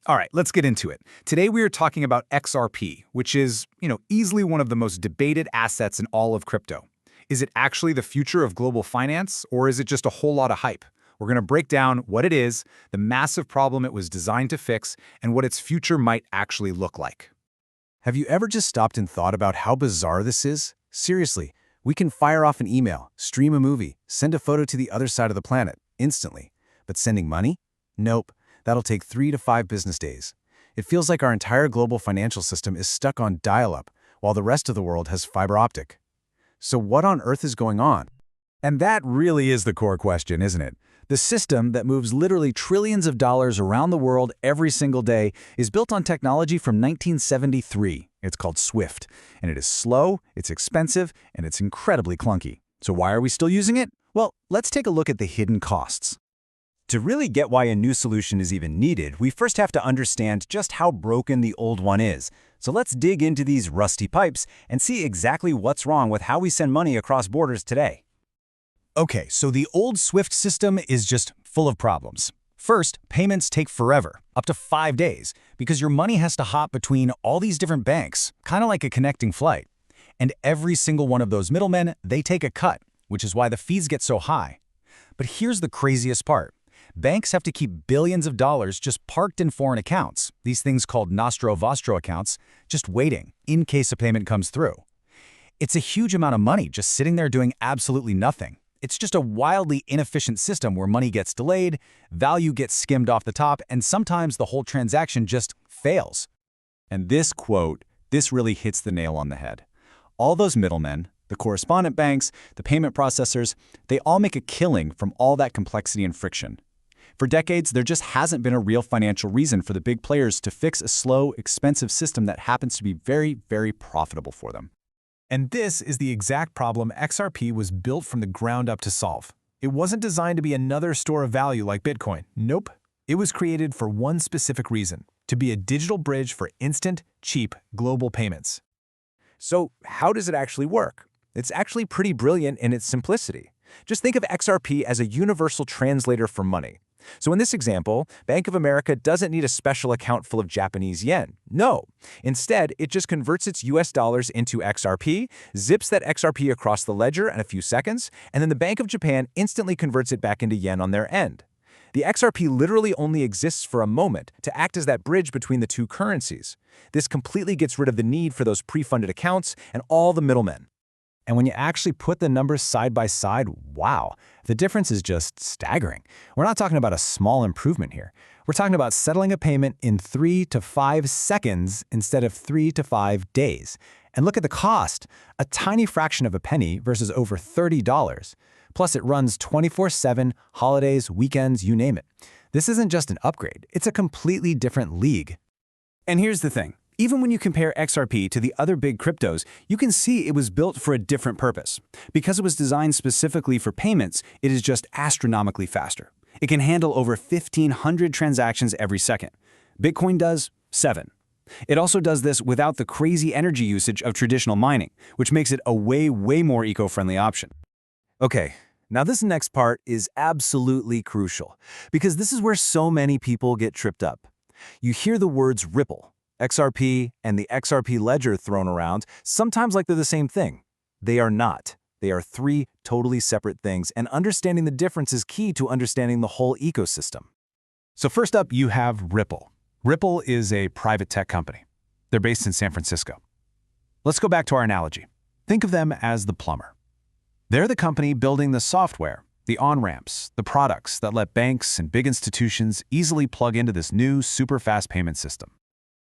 All right, let's get into it. Today we are talking about XRP, which is, easily one of the most debated assets in all of crypto. Is it actually the future of global finance, or is it just a whole lot of hype? We're going to break down what it is, the massive problem it was designed to fix, and what its future might actually look like. Have you ever just stopped and thought about how bizarre this is? Seriously, we can fire off an email, stream a movie, send a photo to the other side of the planet, instantly. But sending money? Nope. That'll take 3 to 5 business days. It feels like our entire global financial system is stuck on dial-up, while the rest of the world has fiber optic. So what on earth is going on? And that really is the core question, isn't it? The system that moves literally trillions of dollars around the world every single day is built on technology from 1973. It's called SWIFT, and it is slow, it's expensive, and it's incredibly clunky. So why are we still using it? Well, let's take a look at the hidden costs. To really get why a new solution is even needed, we first have to understand just how broken the old one is. So let's dig into these rusty pipes and see exactly what's wrong with how we send money across borders today. Okay, so the old SWIFT system is just full of problems. First, payments take forever, up to 5 days, because your money has to hop between all these different banks, kind of like a connecting flight. And every single one of those middlemen, they take a cut, which is why the fees get so high. But here's the craziest part. Banks have to keep billions of dollars just parked in foreign accounts, these things called Nostro Vostro accounts, just waiting in case a payment comes through. It's a huge amount of money just sitting there doing absolutely nothing. It's just a wildly inefficient system where money gets delayed, value gets skimmed off the top, and sometimes the whole transaction just fails. And this quote, this really hits the nail on the head. All those middlemen, the correspondent banks, the payment processors, they all make a killing from all that complexity and friction. For decades, there just hasn't been a real financial reason for the big players to fix a slow, expensive system that happens to be very, very profitable for them. And this is the exact problem XRP was built from the ground up to solve. It wasn't designed to be another store of value like Bitcoin. Nope. It was created for one specific reason: to be a digital bridge for instant, cheap, global payments. So how does it actually work? It's actually pretty brilliant in its simplicity. Just think of XRP as a universal translator for money. So in this example, Bank of America doesn't need a special account full of Japanese yen. No. Instead, it just converts its US dollars into XRP, zips that XRP across the ledger in a few seconds, and then the Bank of Japan instantly converts it back into yen on their end. The XRP literally only exists for a moment to act as that bridge between the two currencies. This completely gets rid of the need for those pre-funded accounts and all the middlemen. And when you actually put the numbers side by side, wow, the difference is just staggering. We're not talking about a small improvement here. We're talking about settling a payment in 3 to 5 seconds instead of 3 to 5 days. And look at the cost, a tiny fraction of a penny versus over $30. Plus it runs 24/7, holidays, weekends, you name it. This isn't just an upgrade, it's a completely different league. And here's the thing. Even when you compare XRP to the other big cryptos, you can see it was built for a different purpose. Because it was designed specifically for payments, it is just astronomically faster. It can handle over 1,500 transactions every second. Bitcoin does 7. It also does this without the crazy energy usage of traditional mining, which makes it a way more eco-friendly option. Okay, now this next part is absolutely crucial, because this is where so many people get tripped up. You hear the words Ripple, XRP, and the XRP Ledger thrown around, sometimes like they're the same thing. They are not. They are 3 totally separate things, and understanding the difference is key to understanding the whole ecosystem. So first up, you have Ripple. Ripple is a private tech company. They're based in San Francisco. Let's go back to our analogy. Think of them as the plumber. They're the company building the software, the on-ramps, the products that let banks and big institutions easily plug into this new super fast payment system.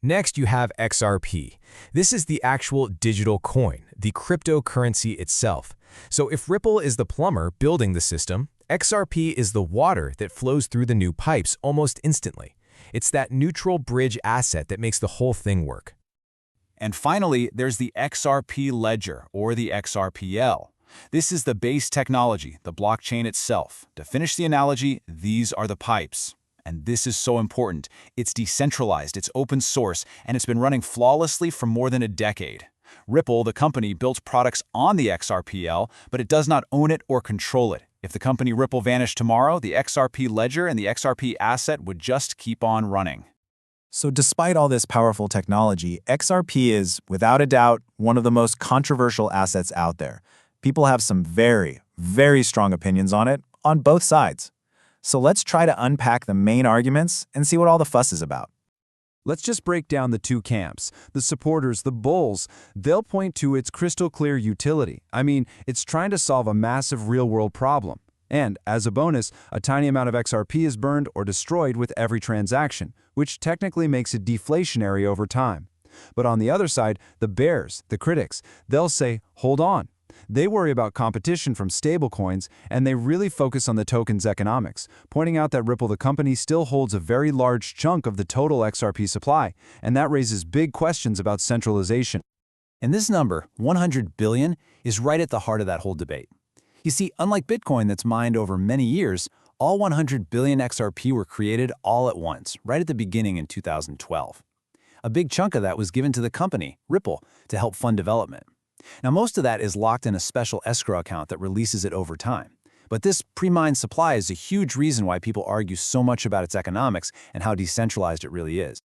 Next, you have XRP. This is the actual digital coin, the cryptocurrency itself. So if Ripple is the plumber building the system, XRP is the water that flows through the new pipes almost instantly. It's that neutral bridge asset that makes the whole thing work. And finally, there's the XRP Ledger, or the XRPL. This is the base technology, the blockchain itself. To finish the analogy, these are the pipes. And this is so important. It's decentralized, it's open source, and it's been running flawlessly for more than a decade. Ripple, the company, built products on the XRPL, but it does not own it or control it. If the company Ripple vanished tomorrow, the XRP Ledger and the XRP asset would just keep on running. So despite all this powerful technology, XRP is, without a doubt, one of the most controversial assets out there. People have some very, very strong opinions on it, on both sides. So let's try to unpack the main arguments and see what all the fuss is about. Let's just break down the two camps. The supporters, the bulls, they'll point to its crystal clear utility. I mean, it's trying to solve a massive real-world problem. And, as a bonus, a tiny amount of XRP is burned or destroyed with every transaction, which technically makes it deflationary over time. But on the other side, the bears, the critics, they'll say, hold on. They worry about competition from stablecoins, and they really focus on the token's economics, pointing out that Ripple the company still holds a very large chunk of the total XRP supply, and that raises big questions about centralization. And this number, 100 billion, is right at the heart of that whole debate. You see, unlike Bitcoin that's mined over many years, all 100 billion XRP were created all at once, right at the beginning in 2012. A big chunk of that was given to the company, Ripple, to help fund development. Now, most of that is locked in a special escrow account that releases it over time. But this pre-mined supply is a huge reason why people argue so much about its economics and how decentralized it really is.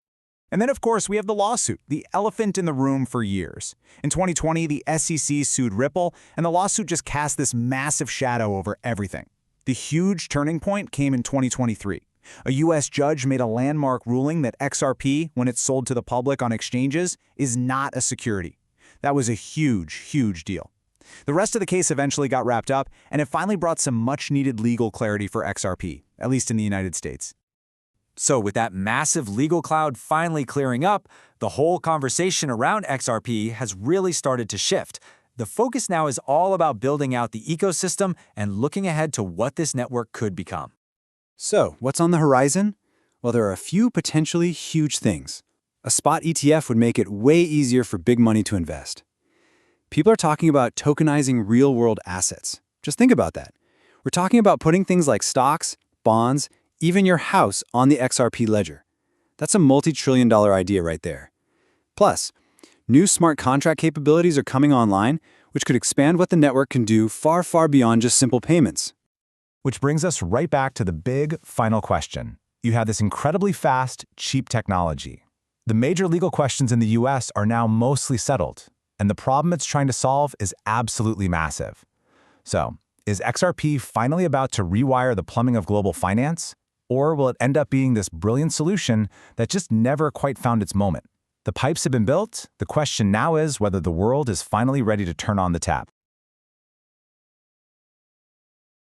And then, of course, we have the lawsuit, the elephant in the room for years. In 2020, the SEC sued Ripple, and the lawsuit just cast this massive shadow over everything. The huge turning point came in 2023. A U.S. judge made a landmark ruling that XRP, when it's sold to the public on exchanges, is not a security. That was a huge, huge deal. The rest of the case eventually got wrapped up, and it finally brought some much-needed legal clarity for XRP, at least in the United States. So with that massive legal cloud finally clearing up, the whole conversation around XRP has really started to shift. The focus now is all about building out the ecosystem and looking ahead to what this network could become. So, what's on the horizon? Well, there are a few potentially huge things. A spot ETF would make it way easier for big money to invest. People are talking about tokenizing real-world assets. Just think about that. We're talking about putting things like stocks, bonds, even your house on the XRP Ledger. That's a multi-trillion-dollar idea right there. Plus, new smart contract capabilities are coming online, which could expand what the network can do far, far beyond just simple payments. Which brings us right back to the big, final question. You have this incredibly fast, cheap technology. The major legal questions in the US are now mostly settled, and the problem it's trying to solve is absolutely massive. So, is XRP finally about to rewire the plumbing of global finance? Or will it end up being this brilliant solution that just never quite found its moment? The pipes have been built. The question now is whether the world is finally ready to turn on the tap.